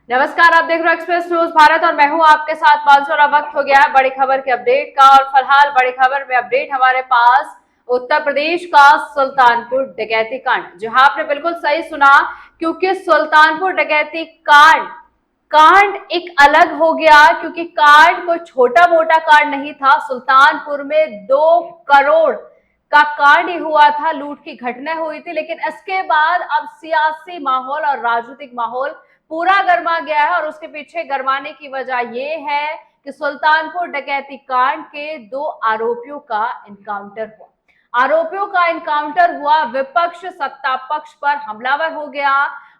नमस्कार, आप देख रहे हो एक्सप्रेस न्यूज भारत और मैं हूं आपके साथ मानसून। वक्त हो गया है बड़ी खबर के अपडेट का और फिलहाल बड़ी खबर में अपडेट हमारे पास उत्तर प्रदेश का सुल्तानपुर डकैती कांड। जहां आपने बिल्कुल सही सुना, क्योंकि सुल्तानपुर डकैती कांड कांड एक अलग हो गया, क्योंकि कांड कोई छोटा मोटा कांड नहीं था। सुल्तानपुर में 2 करोड़ का कांड ही हुआ था, लूट की घटना हुई थी। लेकिन इसके बाद अब सियासी माहौल और राजनीतिक माहौल पूरा गर्मा गया है और उसके पीछे गर्माने की वजह यह है कि सुल्तानपुर डकैती कांड के 2 आरोपियों का इनकाउंटर हुआ। आरोपियों का इनकाउंटर हुआ, विपक्ष सत्ता पक्ष पर हमलावर हो गया।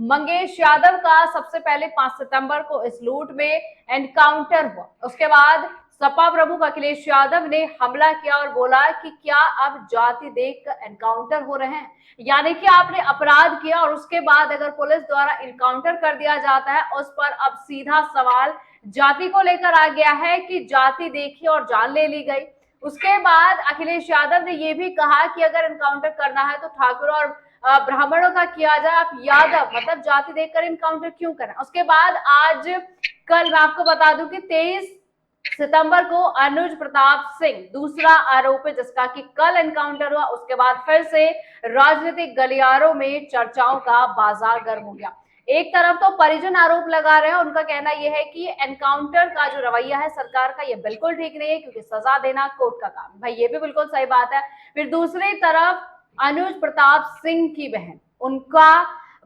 मंगेश यादव का सबसे पहले 5 सितंबर को इस लूट में एनकाउंटर हुआ। उसके बाद सपा प्रमुख अखिलेश यादव ने हमला किया और बोला कि क्या अब जाति देखकर एनकाउंटर हो रहे हैं, यानी कि आपने अपराध किया और उसके बाद अगर पुलिस द्वारा इनकाउंटर कर दिया जाता है। उस पर अब सीधा सवाल जाति को लेकर आ गया है कि जाति देखी और जान ले ली गई। उसके बाद अखिलेश यादव ने यह भी कहा कि अगर इनकाउंटर करना है तो ठाकुर और ब्राह्मणों का किया जाए, आप यादव मतलब जाति देखकर इनकाउंटर क्यों करें। उसके बाद आज कल मैं आपको बता दूं कि 23 सितंबर को अनुज प्रताप सिंह दूसरा आरोपी जिसका कि कल एनकाउंटर हुआ, उसके बाद फिर से राजनीतिक गलियारों में चर्चाओं का बाजार गर्म हो गया। एक तरफ तो परिजन आरोप लगा रहे हैं, उनका कहना यह है कि एनकाउंटर का जो रवैया है सरकार का, ये बिल्कुल ठीक नहीं है, क्योंकि सजा देना कोर्ट का काम है। भाई ये भी बिल्कुल सही बात है। फिर दूसरी तरफ अनुज प्रताप सिंह की बहन, उनका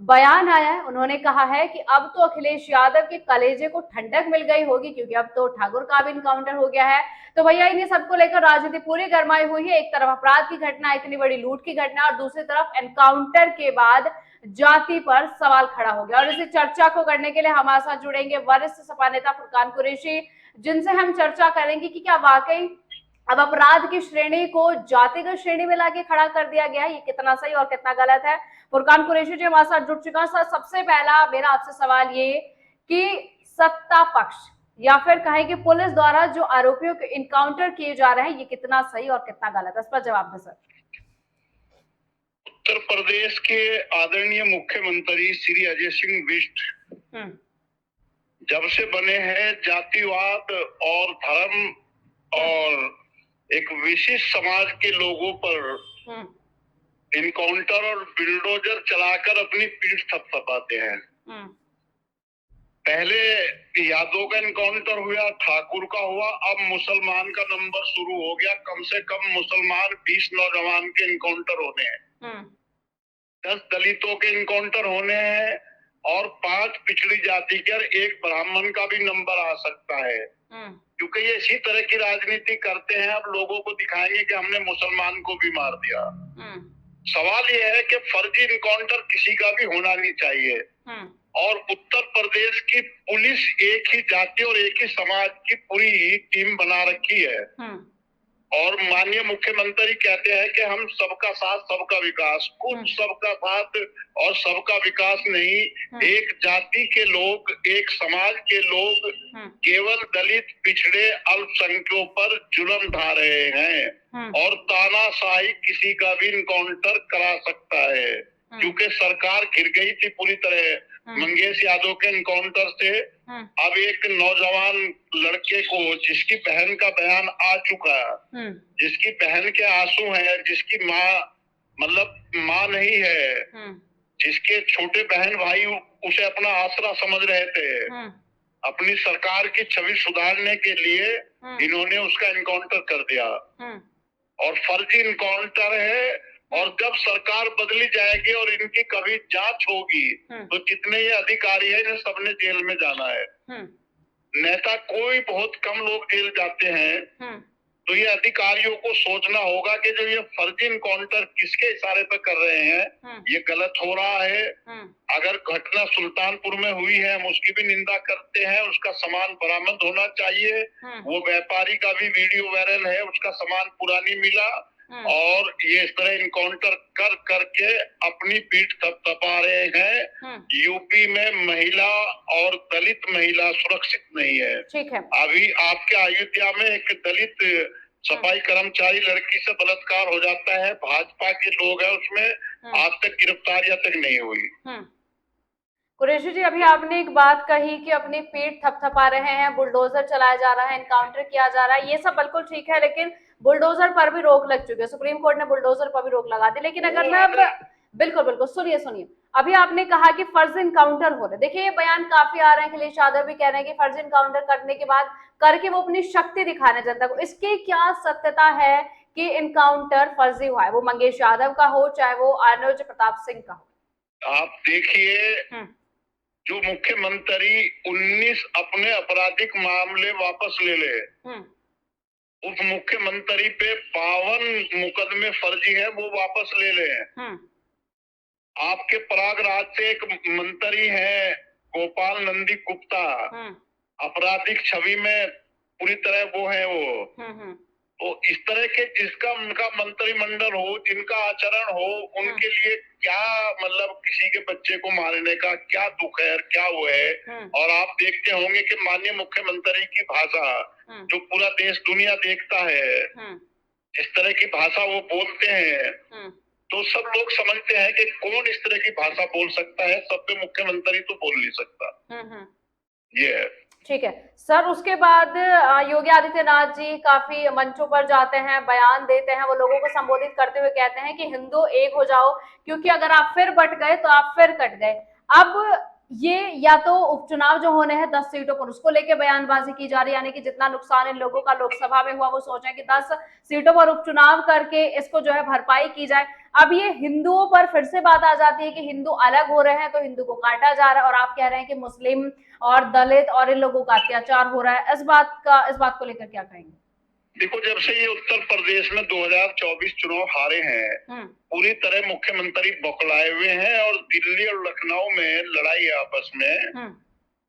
बयान आया है। उन्होंने कहा है कि अब तो अखिलेश यादव के कलेजे को ठंडक मिल गई होगी, क्योंकि अब तो ठाकुर का भी इनकाउंटर हो गया है। तो भैया इन्हीं सबको लेकर राजनीति पूरी गर्माई हुई है। एक तरफ अपराध की घटना, इतनी बड़ी लूट की घटना, और दूसरी तरफ एनकाउंटर के बाद जाति पर सवाल खड़ा हो गया। और इसी चर्चा को करने के लिए हमारे साथ जुड़ेंगे वरिष्ठ सपा नेता फुरकान कुरैशी, जिनसे हम चर्चा करेंगे कि क्या वाकई अब अपराध की श्रेणी को जातिगत श्रेणी में लाके खड़ा कर दिया गया है, ये कितना सही और कितना गलत है। फुरकान कुरैशी जी हमारे साथ जुड़ चुका है। सर, सबसे पहला मेरा आपसे सवाल ये कि सत्ता पक्ष या फिर कहें कि पुलिस द्वारा जो आरोपियों के इनकाउंटर किए जा रहे हैं, ये कितना सही और कितना गलत है, इस पर जवाब दें सर। उत्तर प्रदेश के आदरणीय मुख्यमंत्री श्री अजय सिंह बिष्ट जब से बने हैं, जातिवाद और धर्म और एक विशेष समाज के लोगों पर इनकाउंटर और बिल्डोजर चलाकर अपनी पीठ थपथपाते हैं। पहले यादव का इनकाउंटर हुआ, ठाकुर का हुआ, अब मुसलमान का नंबर शुरू हो गया। कम से कम मुसलमान 20 नौजवान के इनकाउंटर होने हैं, 10 दलितों के इनकाउंटर होने हैं और 5 पिछड़ी जाति के और 1 ब्राह्मण का भी नंबर आ सकता है। क्योंकि ये इसी तरह की राजनीति करते हैं। अब लोगों को दिखाएंगे कि हमने मुसलमान को भी मार दिया। सवाल यह है कि फर्जी इनकाउंटर किसी का भी होना नहीं चाहिए। और उत्तर प्रदेश की पुलिस एक ही जाति और एक ही समाज की पूरी टीम बना रखी है। और माननीय मुख्यमंत्री कहते हैं कि हम सबका साथ सबका विकास। कुछ सबका साथ और सबका विकास नहीं, एक जाति के लोग, एक समाज के लोग केवल दलित, पिछड़े, अल्पसंख्यकों पर जुल्म ढा रहे हैं और तानाशाही किसी का भी इनकाउंटर करा सकता है। क्योंकि सरकार घिर गई थी पूरी तरह मंगेश यादव के इनकाउंटर से। अब एक नौजवान लड़के को, जिसकी बहन का बयान आ चुका है, जिसकी बहन के आंसू हैं, जिसकी माँ नहीं है, जिसके छोटे बहन भाई उसे अपना आसरा समझ रहे थे, अपनी सरकार की छवि सुधारने के लिए इन्होंने उसका इनकाउंटर कर दिया और फर्जी इनकाउंटर है। और जब सरकार बदली जाएगी और इनकी कभी जांच होगी तो जितने ये अधिकारी हैं, इन्हें सबने जेल में जाना है। नेता कोई बहुत कम लोग जेल जाते हैं। तो ये अधिकारियों को सोचना होगा कि जो ये फर्जी इनकाउंटर किसके इशारे पर कर रहे हैं, ये गलत हो रहा है। अगर घटना सुल्तानपुर में हुई है, हम उसकी भी निंदा करते हैं, उसका सामान बरामद होना चाहिए। वो व्यापारी का भी वीडियो वायरल है, उसका सामान पूरा नहीं मिला और ये इस तरह इनकाउंटर कर करके अपनी पीठ थपथपा रहे हैं। यूपी में महिला और दलित महिला सुरक्षित नहीं है। ठीक है। अभी आपके अयोध्या में एक दलित सफाई कर्मचारी लड़की से बलात्कार हो जाता है, भाजपा के लोग हैं उसमें, आज तक गिरफ्तारियां तक नहीं हुई। कुरैशी जी, अभी आपने एक बात कही कि अपनी पीठ थपथपा रहे हैं, बुलडोजर चलाया जा रहा है, एनकाउंटर किया जा रहा है, ये सब बिल्कुल ठीक है, लेकिन बुलडोजर पर भी रोक लग चुकी है, सुप्रीम कोर्ट ने बुलडोजर पर भी रोक लगा दी। लेकिन अगर मैं अब बिल्कुल बिल्कुल सुनिए सुनिए, अभी आपने कहा कि फर्जी इनकाउंटर हो रहे, देखिए ये बयान काफी आ रहे हैं, अखिलेश यादव भी कह रहे हैं कि फर्जी इनकाउंटर करने के बाद करके वो अपनी शक्ति दिखा रहे हैं जनता को। इसकी क्या सत्यता है कि इनकाउंटर फर्जी हुआ है, वो मंगेश यादव का हो चाहे वो अनुज प्रताप सिंह का हो? आप देखिए, जो मुख्यमंत्री 19 अपने आपराधिक मामले वापस ले ले, उप मुख्यमंत्री पे 52 मुकदमे फर्जी है, वो वापस ले ले। आपके प्रयागराज से एक मंत्री है गोपाल नंदी गुप्ता, आपराधिक छवि में पूरी तरह वो है वो। तो इस तरह के जिसका उनका मंत्रिमंडल हो, जिनका आचरण हो, उनके लिए क्या मतलब किसी के बच्चे को मारने का क्या दुख है, क्या वो है। और आप देखते होंगे कि माननीय मुख्यमंत्री की भाषा जो पूरा देश दुनिया देखता है, इस तरह की भाषा वो बोलते हैं, तो सब लोग समझते हैं कि कौन इस तरह की भाषा बोल सकता है, सब पे मुख्यमंत्री तो बोल नहीं सकता। ये है। ठीक है सर, उसके बाद योगी आदित्यनाथ जी काफी मंचों पर जाते हैं, बयान देते हैं, वो लोगों को संबोधित करते हुए कहते हैं कि हिंदू एक हो जाओ, क्योंकि अगर आप फिर बट गए तो आप फिर कट गए। अब ये या तो उपचुनाव जो होने हैं 10 सीटों पर, उसको लेके बयानबाजी की जा रही है, यानी कि जितना नुकसान इन लोगों का लोकसभा में हुआ वो सोचें कि 10 सीटों पर उपचुनाव करके इसको जो है भरपाई की जाए। अब ये हिंदुओं पर फिर से बात आ जाती है कि हिंदू अलग हो रहे हैं तो हिंदू को काटा जा रहा है, और आप कह रहे हैं कि मुस्लिम और दलित और इन लोगों का अत्याचार हो रहा है। इस बात को लेकर क्या कहेंगे? देखो, जब से ये उत्तर प्रदेश में 2024 चुनाव हारे हैं, पूरी तरह मुख्यमंत्री बौखलाए हुए हैं, और दिल्ली और लखनऊ में लड़ाई है आपस में,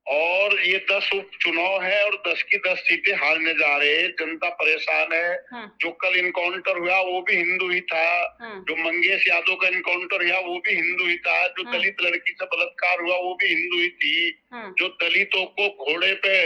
और ये 10 उपचुनाव है और 10 की 10 सीटें हारने जा रहे हैं। जनता परेशान है। जो कल इनकाउंटर हुआ वो भी हिंदू ही था, जो मंगेश यादव का इनकाउंटर हुआ वो भी हिंदू ही था, जो दलित लड़की से बलात्कार हुआ वो भी हिंदू ही थी, जो दलितों को घोड़े पे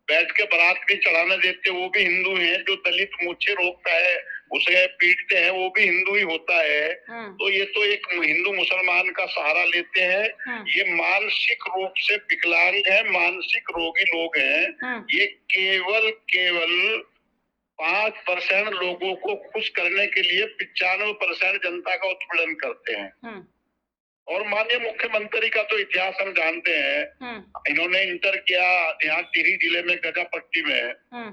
बैठ के बारात भी चढ़ाने देते वो भी हिंदू हैं, जो दलित मूछे रोकता है उसे पीटते हैं वो भी हिंदू ही होता है। तो ये तो एक हिंदू मुसलमान का सहारा लेते हैं। ये मानसिक रूप से विकलांग है, मानसिक रोगी लोग हैं। ये केवल 5% लोगों को खुश करने के लिए 95% जनता का उत्पीड़न करते हैं। और माननीय मुख्यमंत्री का तो इतिहास हम जानते हैं। इन्होंने इंटर किया यहाँ टिहरी जिले में गजापट्टी में,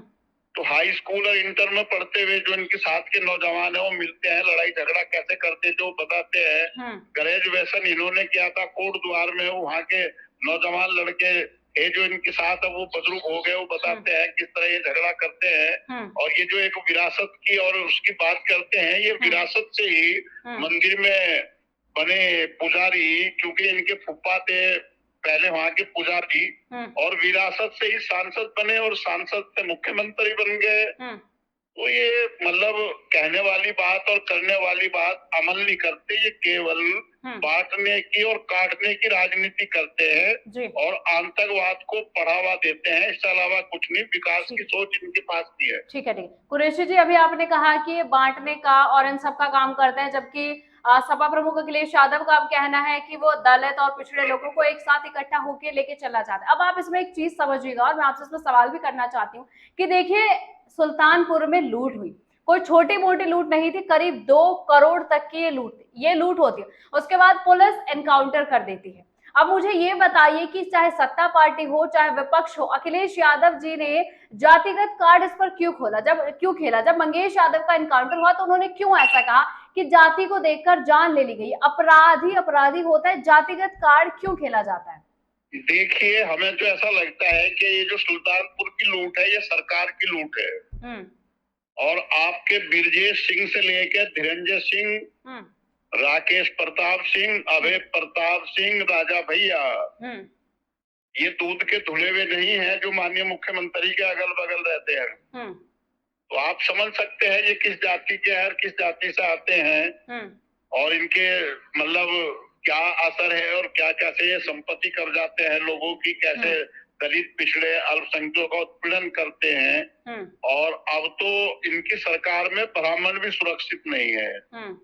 तो हाई स्कूल और इंटर में पढ़ते हुए जो इनके साथ के नौजवान है वो मिलते हैं, लड़ाई झगड़ा कैसे करते थे वो बताते हैं। ग्रेजुएशन इन्होंने किया था कोट द्वार में, वहाँ के नौजवान लड़के ये जो इनके साथ है वो बुजुर्ग हो गए, वो बताते हैं किस तरह ये झगड़ा करते हैं। और ये जो एक विरासत की और उसकी बात करते हैं, ये विरासत से ही मंदिर में बने पुजारी, क्योंकि इनके फुप्पा थे पहले वहाँ के पुजारी, और विरासत से ही सांसद बने और सांसद से मुख्यमंत्री बन गए। तो ये मतलब कहने वाली बात और करने वाली बात अमल नहीं करते, ये केवल बांटने की और काटने की राजनीति करते हैं और आतंकवाद को बढ़ावा देते हैं। इसके अलावा कुछ नहीं, विकास की सोच इनके पास नहीं है। ठीक है ठीक है। कुरैशी जी, अभी आपने कहा कि बांटने का और इन सब का काम करते हैं, जबकि सपा प्रमुख अखिलेश यादव का अब कहना है कि वो दलित और पिछड़े लोगों को एक साथ इकट्ठा होकर लेके चला जाता है। अब आप इसमें एक चीज समझिएगा, और मैं आपसे इसमें सवाल भी करना चाहती हूँ कि देखिए, सुल्तानपुर में लूट हुई, कोई छोटी मोटी लूट नहीं थी, करीब 2 करोड़ तक की ये लूट होती है। उसके बाद पुलिस एनकाउंटर कर देती है। अब मुझे ये बताइए कि चाहे सत्ता पार्टी हो चाहे विपक्ष हो, अखिलेश यादव जी ने जातिगत कार्ड इस पर क्यों खेला? जब मंगेश यादव का एनकाउंटर हुआ तो उन्होंने क्यों ऐसा कहा कि जाति को देखकर जान ले ली गई? अपराधी होता है, जातिगत कार्ड क्यों खेला जाता है? देखिए, हमें तो ऐसा लगता है कि ये जो सुल्तानपुर की लूट है ये सरकार की लूट है, और आपके ब्रजेश सिंह से लेकर धीरेन्द्र सिंह, राकेश प्रताप सिंह, अभय प्रताप सिंह, राजा भैया, ये दूध के धुले हुए नहीं है जो माननीय मुख्यमंत्री के अगल बगल रहते हैं। तो आप समझ सकते हैं ये किस जाति के हैं, किस जाति से आते हैं, और इनके मतलब क्या असर है और क्या कैसे ये संपत्ति कर जाते हैं लोगों की, कैसे दलित पिछड़े अल्पसंख्यकों का उत्पीड़न करते हैं। और अब तो इनकी सरकार में ब्राह्मण भी सुरक्षित नहीं है।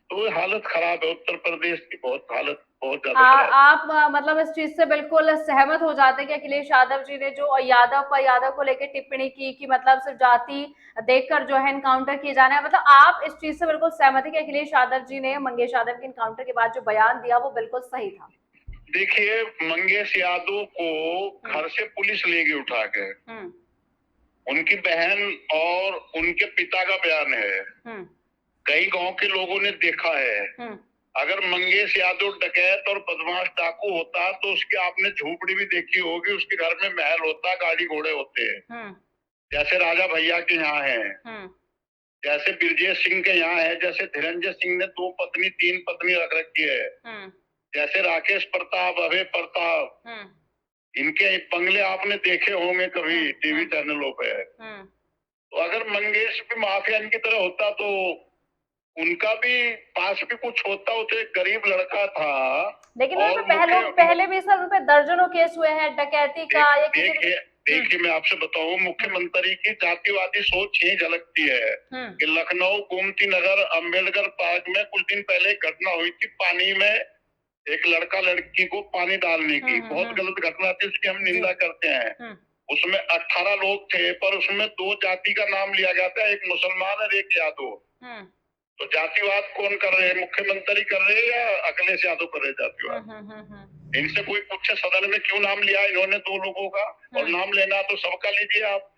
तो हालत खराब है उत्तर प्रदेश की, बहुत हालत बहुत ज्यादा खराब। आप मतलब इस चीज से बिल्कुल सहमत हो जाते हैं कि अखिलेश यादव जी ने जो यादव को लेकर टिप्पणी की कि मतलब सिर्फ जाति देखकर जो है इनकाउंटर किए जाना है, मतलब आप इस चीज से बिल्कुल सहमत है कि अखिलेश यादव जी ने मंगेश यादव के इनकाउंटर के बाद जो बयान दिया वो बिल्कुल सही था? देखिए, मंगेश यादव को घर से पुलिस ले गई उठा के, उनकी बहन और उनके पिता का बयान है, कई गांव के लोगों ने देखा है। अगर मंगेश यादव डकैत और बदमाश डाकू होता तो उसकी आपने झोपड़ी भी देखी होगी, उसके घर में महल होता, गाड़ी घोड़े होते हैं, जैसे राजा भैया के यहाँ है, जैसे ब्रजेश सिंह के यहाँ है, जैसे धीरंजय सिंह ने 2 पत्नी 3 पत्नी रख रखी है, जैसे राकेश प्रताप, अभय प्रताप, इनके बंगले आपने देखे होंगे कभी टीवी चैनलों पे। तो अगर मंगेश भी माफिया की तरह होता तो उनका भी पास भी कुछ होता, उसे गरीब लड़का था। लेकिन उन पे पहले भी सर उन पे दर्जनों केस हुए हैं डकैती का या किसी। देखिए मैं आपसे बताऊं, मुख्यमंत्री की जातिवादी सोच ही झलकती है कि लखनऊ गोमती नगर अम्बेडकर पार्क में कुछ दिन पहले घटना हुई थी, पानी में एक लड़का लड़की को पानी डालने की, बहुत गलत घटना थी, उसकी हम निंदा करते हैं। उसमें 18 लोग थे, पर उसमें 2 जाति का नाम लिया गया था, एक मुसलमान और एक यादव। तो जातिवाद कौन कर रहे हैं, मुख्यमंत्री कर रहे हैं या अखिलेश यादव कर रहे हैं जातिवाद? इनसे कोई पूछे सदन में क्यों नाम लिया इन्होंने 2 लोगों का, और नाम लेना तो सबका लीजिए आप।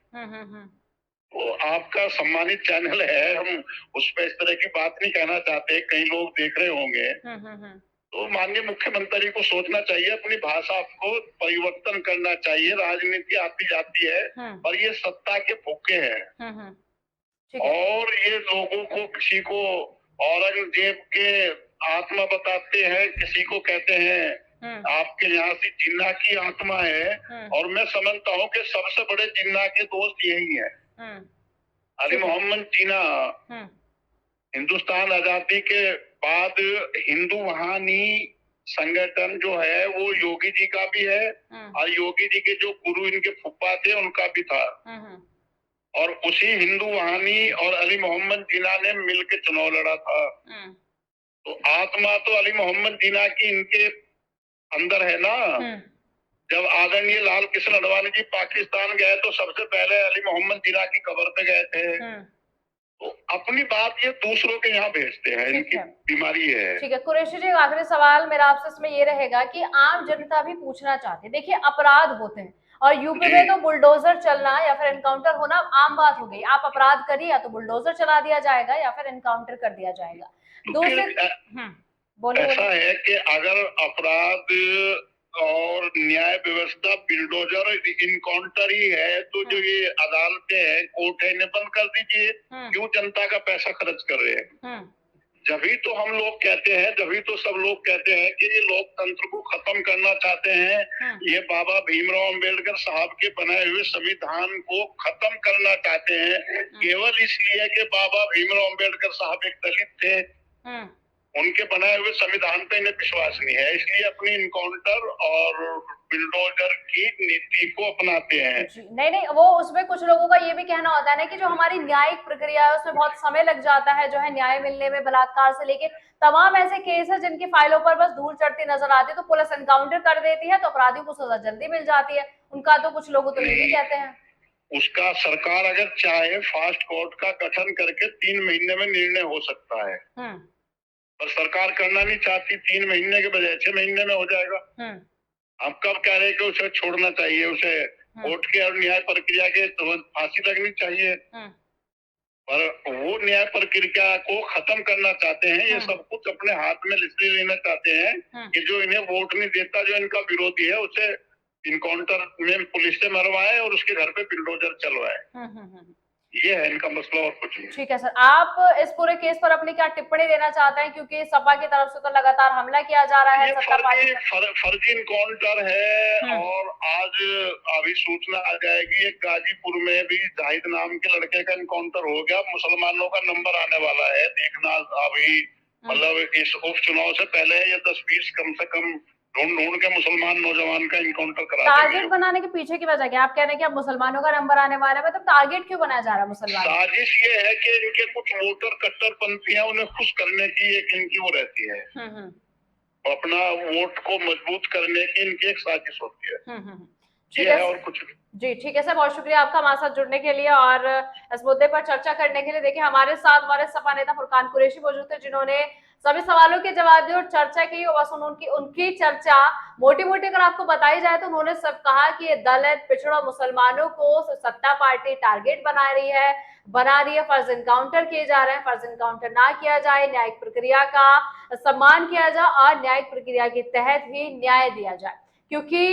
तो आपका सम्मानित चैनल है, हम उस पर इस तरह की बात नहीं कहना चाहते, कई लोग देख रहे होंगे। तो माननीय मुख्यमंत्री को सोचना चाहिए, अपनी भाषा को परिवर्तन करना चाहिए। राजनीति आती जाती है, और ये सत्ता के भूखे हैं, और ये लोगों को, किसी को औरंगजेब के आत्मा बताते हैं, किसी को कहते हैं आपके यहाँ से जिन्ना की आत्मा है, और मैं समझता हूँ कि सबसे बड़े जिन्ना के दोस्त यही है। अली मोहम्मद जिन्ना हिंदुस्तान आजादी के बाद हिंदू वहानी संगठन जो है वो योगी जी का भी है, और योगी जी के जो गुरु इनके फुप्पा थे उनका भी था, और उसी हिंदू वहानी और अली मोहम्मद जिन्ना ने मिलकर चुनाव लड़ा था। तो आत्मा तो अली मोहम्मद जिन्ना की इनके अंदर है ना। जब आदरणीय लाल कृष्ण अडवाणी जी पाकिस्तान गए तो सबसे पहले अली मोहम्मद जिन्ना की कब्र पे गए थे। तो अपनी बात ये दूसरों के यहाँ भेजते हैं, इनकी बीमारी है। ठीक है कुरैशी जी, आखिरी सवाल मेरा आपसे इसमें ये रहेगा कि आम जनता भी पूछना चाहते हैं, देखिए अपराध होते हैं और यूपी में तो बुलडोजर चलना या फिर एनकाउंटर होना आम बात हो गई। आप अपराध करिए या तो बुलडोजर चला दिया जाएगा या फिर एनकाउंटर कर दिया जाएगा। दूसरे ऐसा है कि अगर अपराध और न्याय व्यवस्था बुलडोजर इनकाउंटर ही है, तो जो ये अदालतें हैं, कोर्ट है, इन्हें बंद कर दीजिए। क्यों जनता का पैसा खर्च कर रहे हैं? जभी तो हम लोग कहते हैं, जभी तो सब लोग कहते हैं कि ये लोकतंत्र को खत्म करना चाहते हैं, ये बाबा भीमराव अंबेडकर साहब के बनाए हुए संविधान को खत्म करना चाहते हैं, केवल इसलिए कि बाबा भीमराव अंबेडकर साहब एक दलित थे, उनके बनाए हुए संविधान पे इन्हें विश्वास नहीं है, इसलिए अपनी इनकाउंटर और बुलडोजर की नीति को अपनाते हैं। नहीं, वो उसमें कुछ लोगों का ये भी कहना होता है ना कि जो हमारी न्यायिक प्रक्रिया है उसमें बहुत समय लग जाता है, जो है न्याय मिलने में, बलात्कार से लेके तमाम ऐसे केस है जिनकी फाइलों पर बस धूल चढ़ती नजर आती है, तो पुलिस एनकाउंटर कर देती है तो अपराधियों को सजा जल्दी मिल जाती है। उनका तो कुछ लोग तो ये भी कहते हैं, उसका सरकार अगर चाहे फास्ट कोर्ट का गठन करके 3 महीने में निर्णय हो सकता है, पर सरकार करना नहीं चाहती। 3 महीने के बजाय 6 महीने में हो जाएगा। आप कब कह रहे हैं कि उसे छोड़ना चाहिए, उसे कोर्ट के और न्याय प्रक्रिया के फांसी लगनी चाहिए, पर वो न्याय प्रक्रिया को खत्म करना चाहते हैं। ये सब कुछ अपने हाथ में इसलिए लेना चाहते हैं कि जो इन्हें वोट नहीं देता, जो इनका विरोधी है, उसे इनकाउंटर में पुलिस से मरवाए और उसके घर पे बुलडोजर चलवाए। ये है इनका मसला और कुछ नहीं। ठीक है सर, आप इस पूरे केस पर अपनी क्या टिप्पणी देना चाहते हैं, क्योंकि सपा की तरफ से तो लगातार हमला किया जा रहा है, सत्ता पार्टी फर्जी इनकाउंटर है। और आज अभी सूचना आ जाएगी, एक गाजीपुर में भी जाहिद नाम के लड़के का इनकाउंटर हो गया, मुसलमानों का नंबर आने वाला है, देखना अभी मतलब इस उपचुनाव से पहले ये 10-20 कम से कम ढूंढ के मुसलमान नौजवान का इनकाउंटर करा देंगे। टारगेट बनाने के पीछे की वजह क्या? आप कह रहे हैं कि अब मुसलमानों का नंबर आने वाला है, मतलब टारगेट क्यों बनाया जा रहा है मुसलमान? साजिश ये है कि इनके कुछ वोटर कट्टरपंथी हैं, उन्हें खुश करने की एक इनकी वो रहती है। अपना वोट को मजबूत करने की इनकी एक साजिश होती है। ठीक ये है है और कुछ नहीं। जी, ठीक है सर, बहुत शुक्रिया आपका हमारे साथ जुड़ने के लिए और इस मुद्दे पर चर्चा करने के लिए। देखिए हमारे साथ हमारे सपा नेता फुरकान कुरैशी मौजूद थे, जिन्होंने सभी सवालों के जवाब दिए और चर्चा की। और बस उनकी चर्चा मोटी मोटी अगर आपको बताई जाए तो उन्होंने सब कहा कि दलित पिछड़ों मुसलमानों को सत्ता पार्टी टारगेट बना रही है, फर्ज इनकाउंटर किए जा रहे हैं, फर्ज इनकाउंटर ना किया जाए, न्यायिक प्रक्रिया का सम्मान किया जाए और न्यायिक प्रक्रिया के तहत ही न्याय दिया जाए। क्योंकि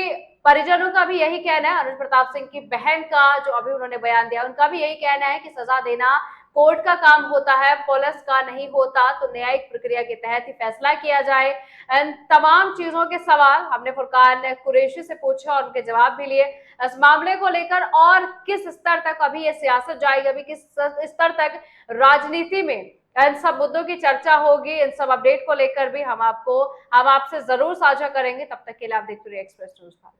परिजनों का भी यही कहना है, अनुज प्रताप सिंह की बहन का जो अभी उन्होंने बयान दिया, उनका भी यही कहना है कि सजा देना कोर्ट का काम होता है, पुलिस का नहीं होता, तो न्यायिक प्रक्रिया के तहत ही फैसला किया जाए। इन तमाम चीजों के सवाल हमने फुरकान कुरैशी से पूछे और उनके जवाब भी लिए। इस मामले को लेकर और किस स्तर तक अभी ये सियासत जाएगी, अभी किस स्तर तक राजनीति में इन सब मुद्दों की चर्चा होगी, इन सब अपडेट को लेकर भी हम आपसे जरूर साझा करेंगे। तब तक के लिए आप देखते रहिए एक्सप्रेस न्यूज भारत।